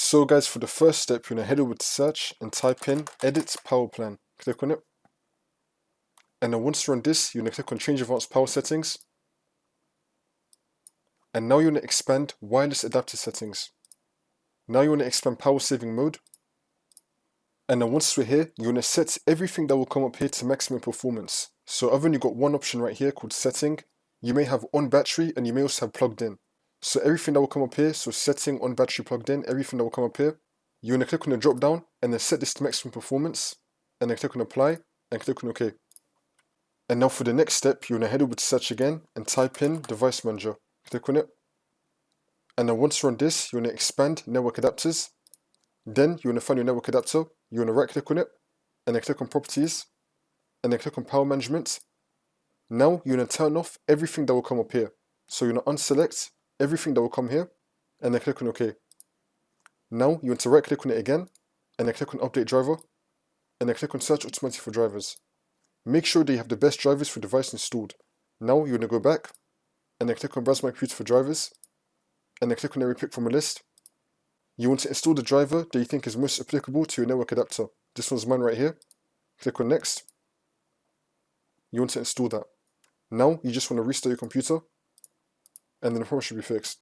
So guys, for the first step, you're going to head over to search and type in edit power plan. Click on it. And then once you're on this, you're going to click on change advanced power settings. And now you're going to expand wireless adapter settings. Now you want to expand power saving mode. And then once we're here, you want to set everything that will come up here to maximum performance. So other than you've got one option right here called setting, you may have on battery and you may also have plugged in. So everything that will come up here, so setting, on battery, plugged in, everything that will come up here, you want to click on the drop down and then set this to maximum performance. And then click on apply and click on OK. And now for the next step, you want to head over to search again and type in device manager. Click on it. And then once you're on this, you want to expand network adapters. Then you want to find your network adapter. You want to right click on it and then click on properties and then click on power management. Now you want to turn off everything that will come up here. So you want to unselect everything that will come here and then click on OK. Now you want to right click on it again and then click on update driver and then click on search automatically for drivers. Make sure that you have the best drivers for device installed. Now you want to go back and then click on browse my computer for drivers and then click on every pick from a list. You want to install the driver that you think is most applicable to your network adapter. This one's mine right here. Click on next. You want to install that. Now you just want to restart your computer and then the problem should be fixed.